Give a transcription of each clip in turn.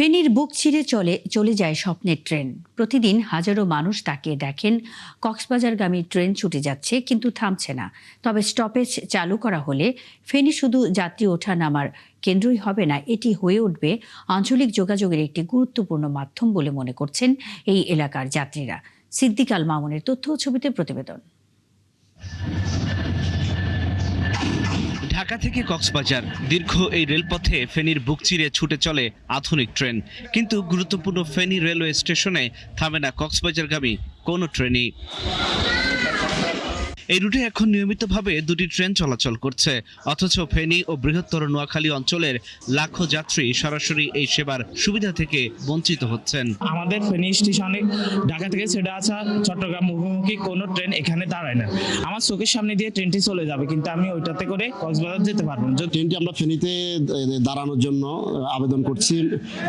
ফেনীর বুক চিরে চলে যায় স্বপ্নের ট্রেন। প্রতিদিন হাজারো মানুষ তাকিয়ে দেখেন কক্সবাজারগামী ট্রেন ছুটে যাচ্ছে, কিন্তু থামছে না। তবে স্টপেজ চালু করা হলে ফেনী শুধু যাত্রী ওঠা নামার কেন্দ্রই হবে না, এটি হয়ে উঠবে আঞ্চলিক যোগাযোগের একটি গুরুত্বপূর্ণ মাধ্যম বলে মনে করছেন এই এলাকার যাত্রীরা। সিদ্দিক আল মামুনের তথ্য ও ছবিতে প্রতিবেদন। ঢাকা থেকে কক্সবাজার দীর্ঘ এই রেলপথে ফেনীর বুক চিরে ছুটে চলে আধুনিক ট্রেন, কিন্তু গুরুত্বপূর্ণ ফেনী রেলওয়ে স্টেশনে থামে না কক্সবাজারগামী কোনো ট্রেনই। এই রুটে এখন নিয়মিতভাবে দুটি ট্রেন চলাচল করছে, অথচ ফেনী ও বৃহত্তর নোয়াখালী অঞ্চলের লাখো যাত্রী সরাসরি এই সেবার সুবিধা থেকে বঞ্চিত হচ্ছেন। আমাদের ফেনী স্টেশনে ঢাকা থেকে ছেড়ে আসা চট্টগ্রাম মুখোমুখি কোনো ট্রেন এখানে দাঁড়ায় না। আমার চোখের সামনে দিয়ে ট্রেনটি চলে যাবে, কিন্তু আমি ওইটাতে করে কক্সবাজার যেতে পারবো না। ট্রেনটি আমরা ফেনীতে দাঁড়ানোর জন্য আবেদন করছি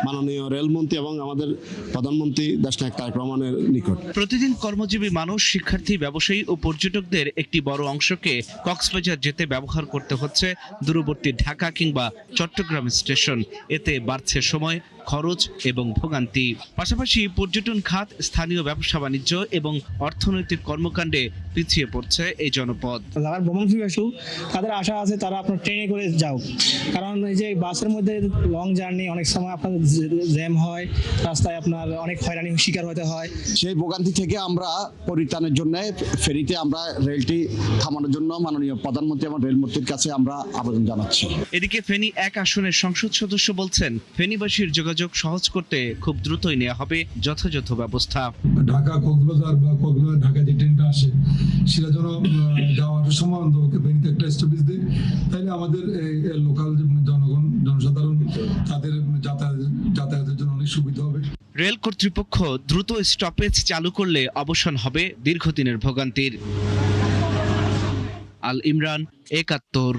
মাননীয় রেলমন্ত্রী এবং আমাদের প্রধানমন্ত্রী দেশনায়ক তারেক রহমানের নিকট। প্রতিদিন কর্মজীবী মানুষ, শিক্ষার্থী, ব্যবসায়ী ও পর্যটকদের একটি বড় অংশকে কক্সবাজার যেতে ব্যবহার করতে হচ্ছে দূরবর্তী ঢাকা কিংবা চট্টগ্রাম স্টেশন। এতে বাড়ছে সময়, খরচ এবং ভোগান্তি। পাশাপাশি পর্যটন খাত, স্থানীয় ব্যবসা বাণিজ্য এবং অর্থনৈতিক কর্মকাণ্ডে পিছিয়ে পড়ছে এই জনপদ। যারা ভ্রমণ পিপাসু তাদের আশা আছে তারা আপনার ট্রেনে করে যাও, কারণ এই যে বাসের মধ্যে লং জার্নি, অনেক সময় আপনার জ্যাম হয়, রাস্তায় আপনার অনেক হয়রানির শিকার হতে হয়। সেই ভোগান্তি থেকে আমরা পরিত্রাণের জন্য ফেরিতে আমরা রেলটি থামানোর জন্য মাননীয় প্রধানমন্ত্রী এবং রেলমন্ত্রীর কাছে আমরা আবেদন জানাচ্ছি। এদিকে ফেনী 1 আসনের সংসদ সদস্য বলছেন, ফেনীবাসীর যোগাযোগ সহজ করতে খুব দ্রুতই নেওয়া হবে যথাযথ ব্যবস্থা। ঢাকা কক্সবাজার বা কক্সবাজার ঢাকা যে ট্রেনটা আসে সেটা যেন যাওয়ার সময় অন্তত ফেনীতে একটা স্টপেজ দেয়, তাইলে আমাদের লোকাল জনগণ, জনসাধারণ তাদের যাতায়াতের জন্য অনেক সুবিধা হবে। রেল কর্তৃপক্ষ দ্রুত স্টপেজ চালু করলে অবসান হবে দীর্ঘদিনের ভোগান্তির। আল ইমরান, ৭১।